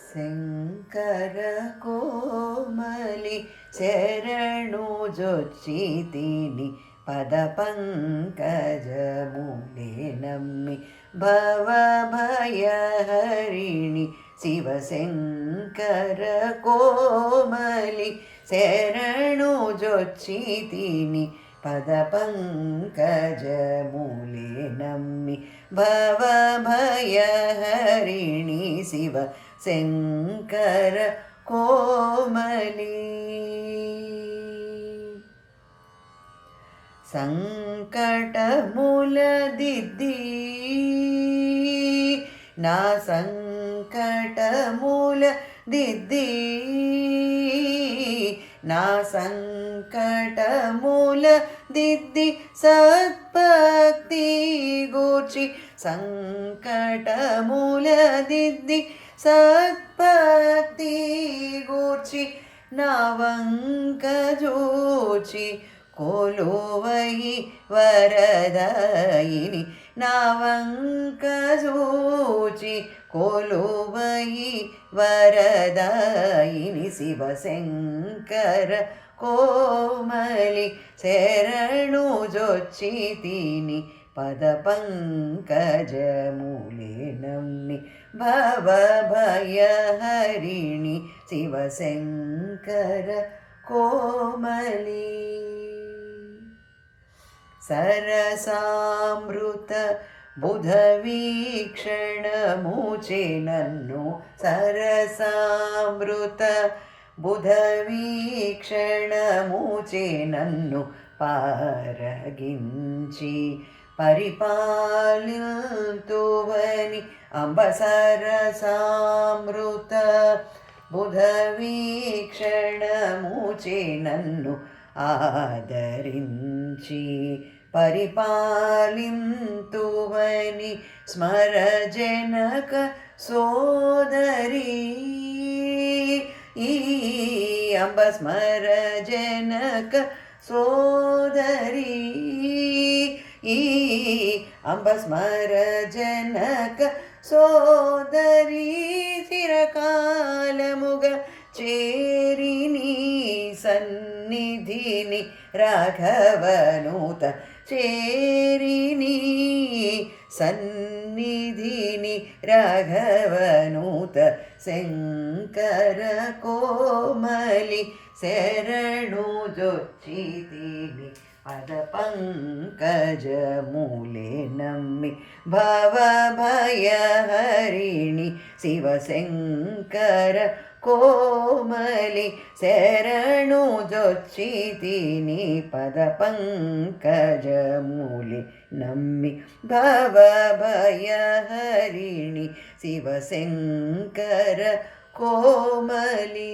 ಶಂಕರ ಕೋಮಲಿ ಶರಣು ಜೊಚ್ಚಿತೀನಿ ಪದ ಪಂಕಜ ಮೂಲೆ ನಮ್ಮಿ ಭವ ಭಯ ಹರಿಣಿ ಶಿವಶಂಕರ ಕೋಮಲಿ ಶರಣು ಜೊಚ್ಚಿತೀನಿ ಪದ ಪಂಕಜ ಮೂಲೆ ನಮ್ಮಿ ಭವ ಭಯ ಹರಿಣಿ ಶಿವ ಶಂಕರ ಕೋಮಲಿ ಸಂಕಟ ಮೂಲದಿದ್ದಿ ನಾ ಸಂಕಟ ಮೂಲದಿದ್ದಿ ನಾ ಸಂಕಟ ಮೂಲದಿದ್ದಿ ಸತ್ಭಕ್ತಿ ಗೂರ್ಚಿ ಸಂಕಟ ಮೂಲದಿದ್ದಿ ಸತ್ಭಕ್ತಿ ಗೂರ್ಚಿ ನಾವಂಕ ಜೋಚಿ ಕೊಲುವಯಿ ವರದಾಯಿನಿ ನಾವಂಕ ಜೋಚಿ ಕೊಲುವಯಿ ವರದಾಯಿನಿ ಶಿವಶಂಕರ ಕೋಮಲಿ ಶರಣು ಜೊಚ್ಚಿತೀನಿ ಪದ ಪಂಕಜ ಮೂಲೆ ನಮ್ಮಿ ಭವ ಭಯ ಹರಿಣಿ ಶಿವಶಂಕರ ಕೋಮಲಿ ಸರಸಾಮೃತ ಬುಧ ವೀಕ್ಷಣ ಮೂಚೆ ನನ್ನು ಸರಸಾಮೃತ ಬುಧ ವೀಕ್ಷಣ ಮೂಚೆ ನನ್ನು ಪಾರಗಿಂಚಿ ಪರಿಪಾಲಿತುವನಿ ಅಂಬ ಸರಸಾಮೃತ ಬುಧ ವೀಕ್ಷಣ ಮೂಚೆ ನನ್ನು ಆದరించి ಪರಿಪಾಲಿಂತುವನಿ ಸ್ಮರ ಜನಕ ಸೋದರಿ ಈ ಅಂಬ ಸ್ಮರ ಜನಕ ಸೋದರಿ ಈ ಅಂಬ ಸ್ಮರ ಜನಕ ಸೋದರಿ ಚಿರಕಾಲಮುಗ ಚೇರಿನಿ ಸನ್ನಿಧಿನಿ ರಾಘವನೂತ ಚೇರಿನಿ ಸನ್ನಿಧಿನಿ ರಾಘವನೂತ ಶಂಕರ ಕೋಮಲಿ ಶರಣು ಜೊಚ್ಚಿತೀನಿ ಪದ ಪಂಕಜ ಮೂಲೆ ನಮ್ಮಿ ಭವ ಭಯ ಹರಿಣಿ ಶಿವಶಂಕರ ಕೋಮಲಿ ಶರಣು ಜೊಚ್ಚಿತೀನಿ ಪದ ಪಂಕಜ ಮೂಲೆ ನಮ್ಮಿ ಭವ ಭಯ ಹರಿಣಿ ಶಿವಶಂಕರ ಕೋಮಲಿ.